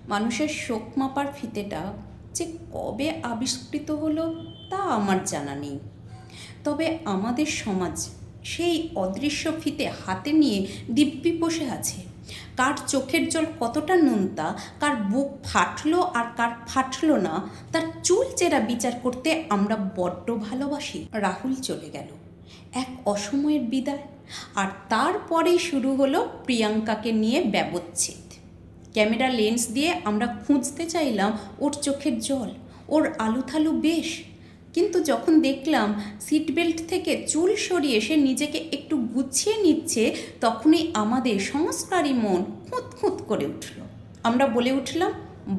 মানুষের শোক মাপার ফিতেটা যে কবে আবিষ্কৃত হলো তা আমার জানা নেই। তবে আমাদের সমাজ সেই অদৃশ্য ফিতে হাতে নিয়ে দিব্যি বসে আছে। কার চোখের জল কতটা নোনতা, কার বুক ফাটলো আর কার ফাটলো না, তার চুল চেরা বিচার করতে আমরা বড্ড ভালোবাসি। রাহুল চলে গেল, এক অসময়ের বিদায়। আর তারপরেই শুরু হলো প্রিয়াঙ্কাকে নিয়ে ব্যবচ্ছেদ। ক্যামেরা লেন্স দিয়ে আমরা খুঁজতে চাইলাম ওর চোখের জল, ওর আলুথালু বেশ। কিন্তু যখন দেখলাম সিট বেল্ট থেকে চুল সরিয়ে সে নিজেকে একটু গুছিয়ে নিচ্ছে, তখনই আমাদের সংস্কারী মন খুঁত খুঁত করে উঠল। আমরা বলে উঠলাম,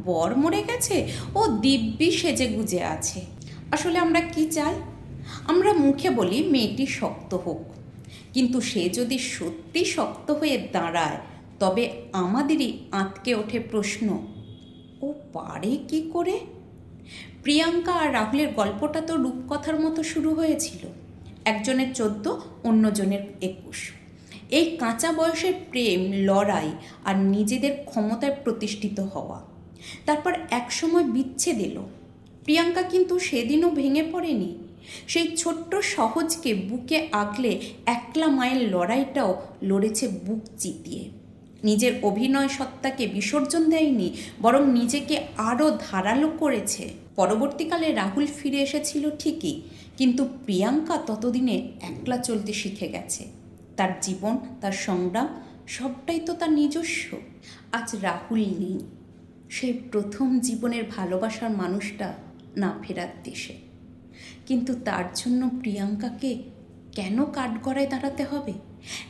বর মরে গেছে, ও দিব্যি সেজে গুজে আছে। আসলে আমরা কি চাই? আমরা মুখে বলি মেয়েটি শক্ত হোক, কিন্তু সে যদি সত্যি শক্ত হয়ে দাঁড়ায় তবে আমাদেরই আঁতকে ওঠে প্রশ্ন, ও পারে কি করে? প্রিয়াঙ্কা আর রাহুলের গল্পটা তো রূপকথার মতো শুরু হয়েছিল। একজনের 14, অন্যজনের 21। এই কাঁচা বয়সের প্রেম, লড়াই আর নিজেদের ক্ষমতায় প্রতিষ্ঠিত হওয়া। তারপর একসময় বিচ্ছেদ এলো। প্রিয়াঙ্কা কিন্তু সেদিনও ভেঙে পড়েনি। সেই ছোট্ট সহজকে বুকে আগলে একলা মায়ের লড়াইটাও লড়েছে বুক চিতিয়ে। নিজের অভিনয় সত্তাকে বিসর্জন দেয়নি, বরং নিজেকে আরও ধারালো করেছে। পরবর্তীকালে রাহুল ফিরে এসেছিল ঠিকই, কিন্তু প্রিয়াঙ্কা ততদিনে একলা চলতে শিখে গেছে। তার জীবন, তার সংগ্রাম সবটাই তো তার নিজস্ব। আজ রাহুল নেই, সেই প্রথম জীবনের ভালোবাসার মানুষটা না ফেরার দেশে। কিন্তু তার জন্য প্রিয়াঙ্কাকে কেন কাঠগড়ায় দাঁড়াতে হবে?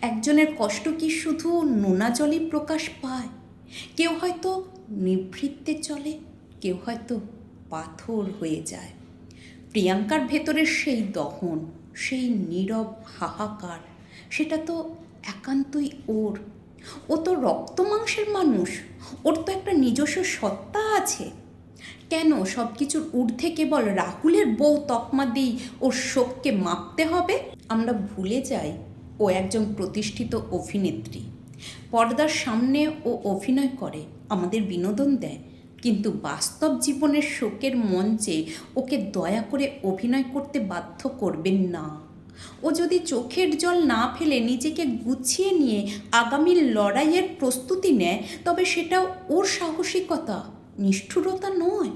একজনের কষ্ট কি শুধু নোনা জলেই প্রকাশ পায়? কেউ হয়তো নিভৃতে চলে, কেউ হয়তো পাথর হয়ে যায়। প্রিয়াঙ্কার ভেতরের সেই দহন, সেই নীরব হাহাকার, সেটা তো একান্তই ওর। ও তো রক্ত মাংসের মানুষ, ওর তো একটা নিজস্ব সত্তা আছে। কেন সব কিছুর ঊর্ধ্বে কেবল রাহুলের বউ তকমা দিয়েই ওর শোককে মাপতে হবে? আমরা ভুলে যাই ও একজন প্রতিষ্ঠিত অভিনেত্রী। পর্দার সামনে ও অভিনয় করে, আমাদের বিনোদন দেয়, কিন্তু বাস্তব জীবনের শোকের মঞ্চে ওকে দয়া করে অভিনয় করতে বাধ্য করবেন না। ও যদি চোখের জল না ফেলে নিজেকে গুছিয়ে নিয়ে আগামীর লড়াইয়ের প্রস্তুতি নেয়, তবে সেটাও ওর সাহসিকতা, নিষ্ঠুরতা নয়।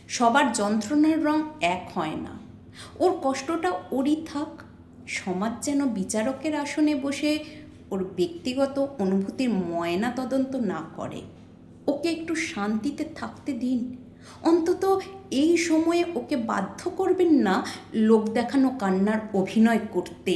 সবার যন্ত্রণার রং এক হয় না, ওর কষ্টটা ওরই থাক। সমাজ যেন বিচারকের আসনে বসে ওর ব্যক্তিগত অনুভূতির ময়না তদন্ত না করে। ওকে একটু শান্তিতে থাকতে দিন। অন্তত এই সময়ে ওকে বাধ্য করবেন না লোক দেখানো কান্নার অভিনয় করতে।